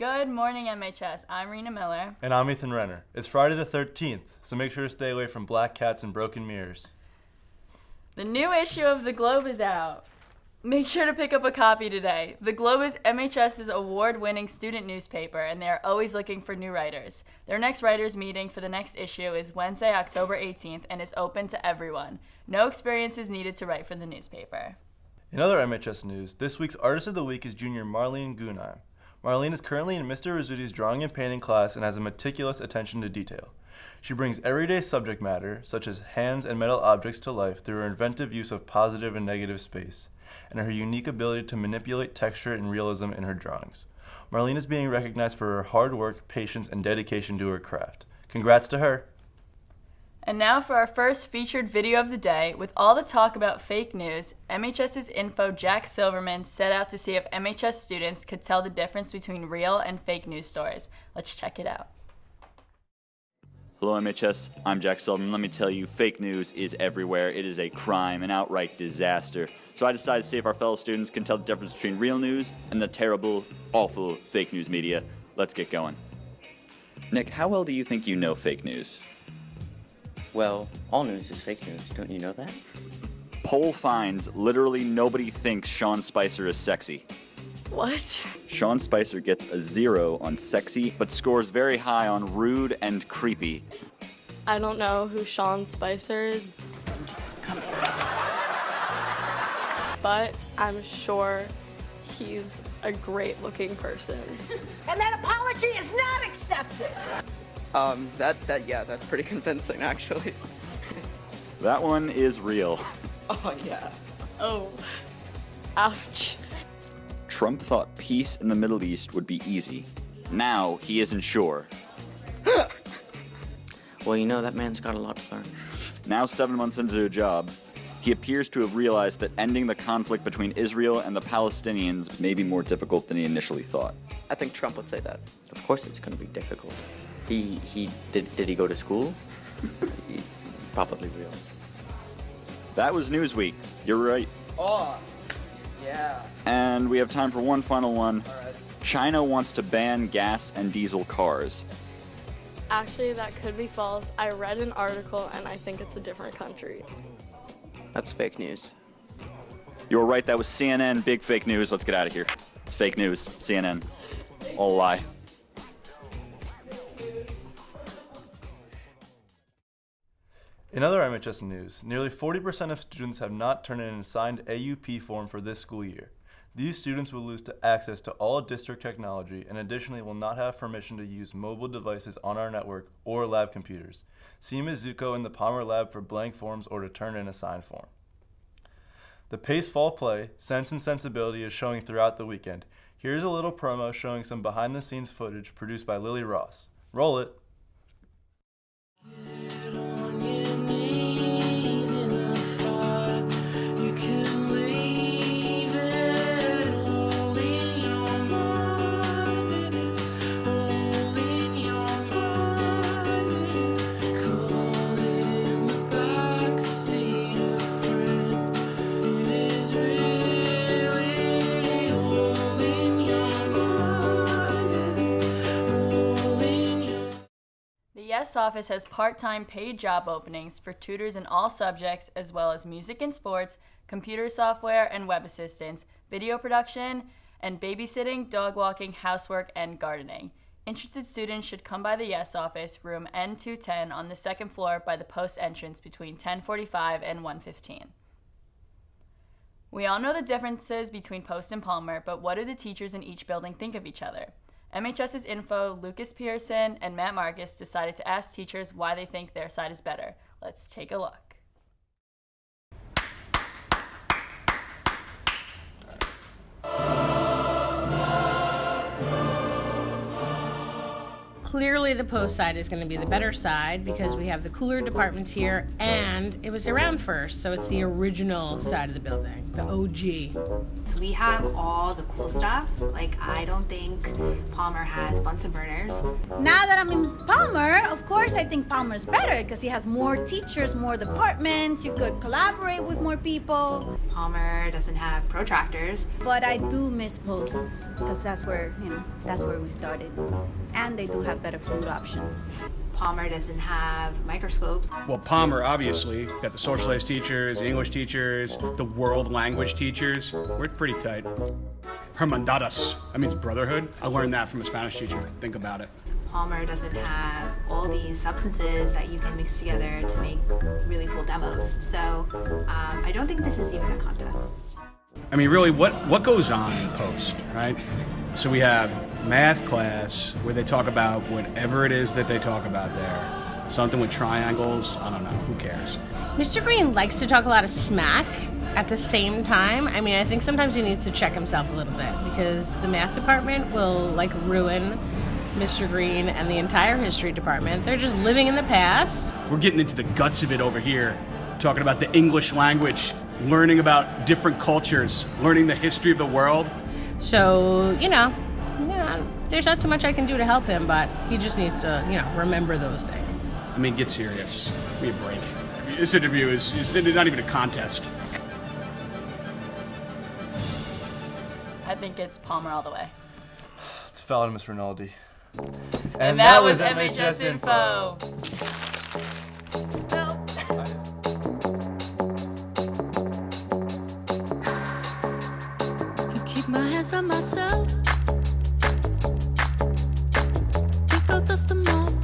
Good morning, MHS. I'm Rena Miller. And I'm Ethan Renner. It's Friday the 13th, so make sure to stay away from black cats and broken mirrors. The new issue of The Globe is out. Make sure to pick up a copy today. The Globe is MHS's award-winning student newspaper, and they are always looking for new writers. Their next writers' meeting for the next issue is Wednesday, October 18th, and is open to everyone. No experience is needed to write for the newspaper. In other MHS news, this week's Artist of the Week is junior Marlene Gunheim. Marlene is currently in Mr. Rizzuto's drawing and painting class and has a meticulous attention to detail. She brings everyday subject matter, such as hands and metal objects, to life through her inventive use of positive and negative space, and her unique ability to manipulate texture and realism in her drawings. Marlene is being recognized for her hard work, patience, and dedication to her craft. Congrats to her! And now for our first featured video of the day. With all the talk about fake news, MHS's Info Jack Silverman set out to see if MHS students could tell the difference between real and fake news stories. Let's check it out. Hello MHS, I'm Jack Silverman. Let me tell you, fake news is everywhere. It is a crime, an outright disaster. So I decided to see if our fellow students can tell the difference between real news and the terrible, awful fake news media. Let's get going. Nick, how well do you think you know fake news? Well, all news is fake news. Don't you know that? Poll finds literally nobody thinks Sean Spicer is sexy. What? Sean Spicer gets a 0 on sexy, but scores very high on rude and creepy. I don't know who Sean Spicer is, but I'm sure he's a great-looking person. And that apology is not accepted. That's pretty convincing, actually. That one is real. Oh, yeah. Oh, ouch. Trump thought peace in the Middle East would be easy. Now he isn't sure. Well, you know, that man's got a lot to learn. Now 7 months into a job, he appears to have realized that ending the conflict between Israel and the Palestinians may be more difficult than he initially thought. I think Trump would say that. Of course it's going to be difficult. Did he go to school? Probably real. That was Newsweek. You're right. Oh, yeah. And we have time for one final one. All right. China wants to ban gas and diesel cars. Actually, that could be false. I read an article, and I think it's a different country. That's fake news. You were right, that was CNN. Big fake news. Let's get out of here. It's fake news. CNN. All a lie. In other MHS news, nearly 40% of students have not turned in an assigned AUP form for this school year. These students will lose access to all district technology and additionally will not have permission to use mobile devices on our network or lab computers. See Ms. Zuko in the Palmer lab for blank forms or to turn in a signed form. The Pace Fall play, Sense and Sensibility, is showing throughout the weekend. Here's a little promo showing some behind-the-scenes footage produced by Lily Ross. Roll it. The YES office has part-time paid job openings for tutors in all subjects, as well as music and sports, computer software and web assistance, video production, and babysitting, dog walking, housework, and gardening. Interested students should come by the YES office, room N210, on the second floor by the post entrance between 10:45 and 1:15. We all know the differences between Post and Palmer, but what do the teachers in each building think of each other? MHS's Info, Lucas Pearson, and Matt Marcus decided to ask teachers why they think their side is better. Let's take a look. Clearly the post side is going to be the better side because we have the cooler departments here and it was around first, so it's the original side of the building, the OG. So we have all the cool stuff. Like, I don't think Palmer has Bunsen burners. Now that I'm in Palmer, of course I think Palmer's better because he has more teachers, more departments, you could collaborate with more people. Palmer doesn't have protractors. But I do miss posts because that's where we started. And they do have better food options. Palmer doesn't have microscopes. Well, Palmer, obviously, got the social studies teachers, the English teachers, the world language teachers. We're pretty tight. Hermandades, that means brotherhood. I learned that from a Spanish teacher. Think about it. Palmer doesn't have all these substances that you can mix together to make really cool demos. So I don't think this is even a contest. I mean, really, what goes on in post, right? So we have math class where they talk about whatever it is that they talk about there. Something with triangles, I don't know, who cares? Mr. Green likes to talk a lot of smack at the same time. I mean, I think sometimes he needs to check himself a little bit because the math department will ruin Mr. Green and the entire history department. They're just living in the past. We're getting into the guts of it over here, talking about the English language, learning about different cultures, learning the history of the world. So, there's not too much I can do to help him, but he just needs to, remember those things. I mean, get serious. Give me a break. This interview is not even a contest. I think it's Palmer all the way. It's foul to Miss Rinaldi. And that was MHS Info. Can keep my hands on myself. Think I'll dust them off.